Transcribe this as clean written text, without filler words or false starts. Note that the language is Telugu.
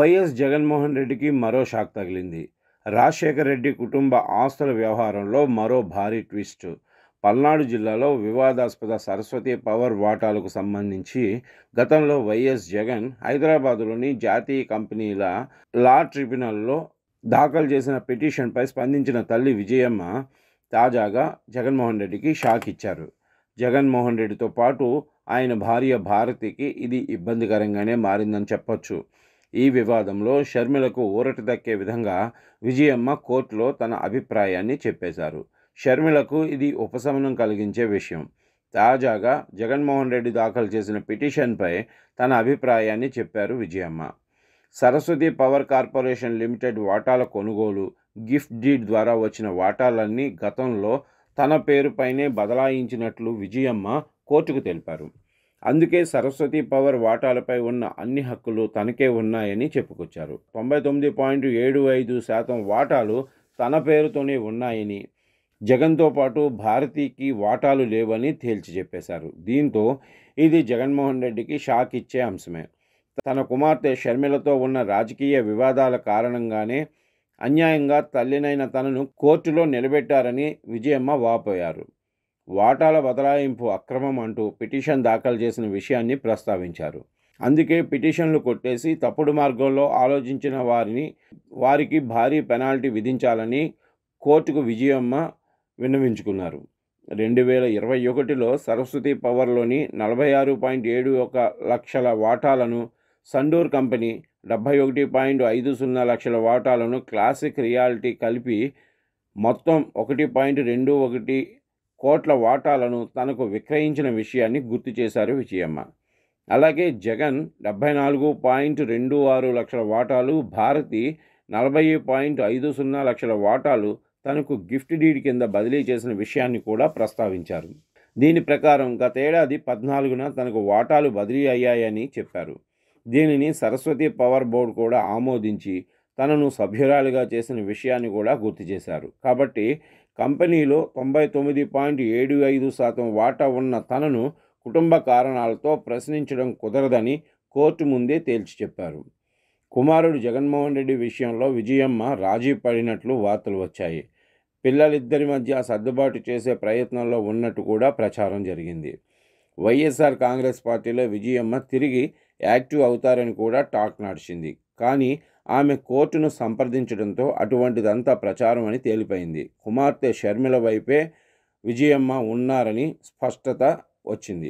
వైఎస్ జగన్మోహన్ రెడ్డికి మరో షాక్ తగిలింది. రాజశేఖర్ రెడ్డి కుటుంబ ఆస్తుల వ్యవహారంలో మరో భారీ ట్విస్ట్. పల్నాడు జిల్లాలో వివాదాస్పద సరస్వతి పవర్ వాటాలకు సంబంధించి గతంలో వైఎస్ జగన్ హైదరాబాదులోని జాతీయ కంపెనీల లా ట్రిబ్యునల్లో దాఖలు చేసిన పిటిషన్పై స్పందించిన తల్లి విజయమ్మ తాజాగా జగన్మోహన్ రెడ్డికి షాక్ ఇచ్చారు. జగన్మోహన్ రెడ్డితో పాటు ఆయన భార్య భారతికి ఇది ఇబ్బందికరంగానే మారిందని చెప్పొచ్చు. ఈ వివాదంలో షర్మిలకు ఊరట దక్కే విధంగా విజయమ్మ కోర్టులో తన అభిప్రాయాన్ని చెప్పేశారు. షర్మిలకు ఇది ఉపశమనం కలిగించే విషయం. తాజాగా జగన్మోహన్ రెడ్డి దాఖలు చేసిన పిటిషన్పై తన అభిప్రాయాన్ని చెప్పారు Vijayamma. Saraswati power corporation limited వాటాల కొనుగోలు, గిఫ్ట్ డీడ్ ద్వారా వచ్చిన వాటాలన్నీ గతంలో తన పేరుపైనే బదలాయించినట్లు విజయమ్మ కోర్టుకు తెలిపారు. అందుకే సరస్వతి పవర్ వాటాలపై ఉన్న అన్ని హక్కులు తనకే ఉన్నాయని చెప్పుకొచ్చారు. 99.75% వాటాలు తన పేరుతోనే ఉన్నాయని, జగన్తో పాటు భారతికి వాటాలు లేవని తేల్చి చెప్పేశారు. దీంతో ఇది జగన్మోహన్ రెడ్డికి షాక్ ఇచ్చే అంశమే. తన కుమార్తె షర్మిలతో ఉన్న రాజకీయ వివాదాల కారణంగానే అన్యాయంగా తల్లినైన తనను కోర్టులో నిలబెట్టారని విజయమ్మ వాపోయారు. వాటాల బదలాయింపు అక్రమం అంటూ పిటిషన్ దాఖలు చేసిన విషయాన్ని ప్రస్తావించారు. అందుకే పిటిషన్లు కొట్టేసి తప్పుడు మార్గంలో ఆలోచించిన వారికి భారీ పెనాల్టీ విధించాలని కోర్టుకు విజయమ్మ విన్నవించుకున్నారు. 2021లో సరస్వతి పవర్లోని 46.71 లక్షల వాటాలను సండూర్ కంపెనీ, 71.50 లక్షల వాటాలను క్లాసిక్ రియాలిటీ కలిపి మొత్తం 1.21 కోట్ల వాటాలను తనకు విక్రయించిన విషయాన్ని గుర్తు చేశారు విజయమ్మ. అలాగే జగన్ 74.26 లక్షల వాటాలు, భారతి 40.50 లక్షల వాటాలు తనకు గిఫ్ట్ డీడ్ కింద బదిలీ చేసిన విషయాన్ని కూడా ప్రస్తావించారు. దీని ప్రకారం గతేడాది 14న తనకు వాటాలు బదిలీ అయ్యాయని చెప్పారు. దీనిని సరస్వతి పవర్ బోర్డు కూడా ఆమోదించి తనను సభ్యురాలిగా చేసిన విషయాన్ని కూడా గుర్తు చేశారు. కాబట్టి కంపెనీలో 99.75% వాటా ఉన్న తనను కుటుంబ కారణాలతో ప్రశ్నించడం కుదరదని కోర్టు ముందే తేల్చి చెప్పారు. కుమారుడు జగన్మోహన్ రెడ్డి విషయంలో విజయమ్మ రాజీ పడినట్లు వార్తలు వచ్చాయి. పిల్లలిద్దరి మధ్య సర్దుబాటు చేసే ప్రయత్నంలో ఉన్నట్టు కూడా ప్రచారం జరిగింది. వైఎస్ఆర్ కాంగ్రెస్ పార్టీలో విజయమ్మ తిరిగి యాక్టివ్ అవుతారని కూడా టాక్ నడిచింది. కానీ ఆమె కోర్టును సంప్రదించడంతో అటువంటిదంతా ప్రచారం అని తేలిపోయింది. కుమార్తె షర్మిల వైపే విజయమ్మ ఉన్నారని స్పష్టత వచ్చింది.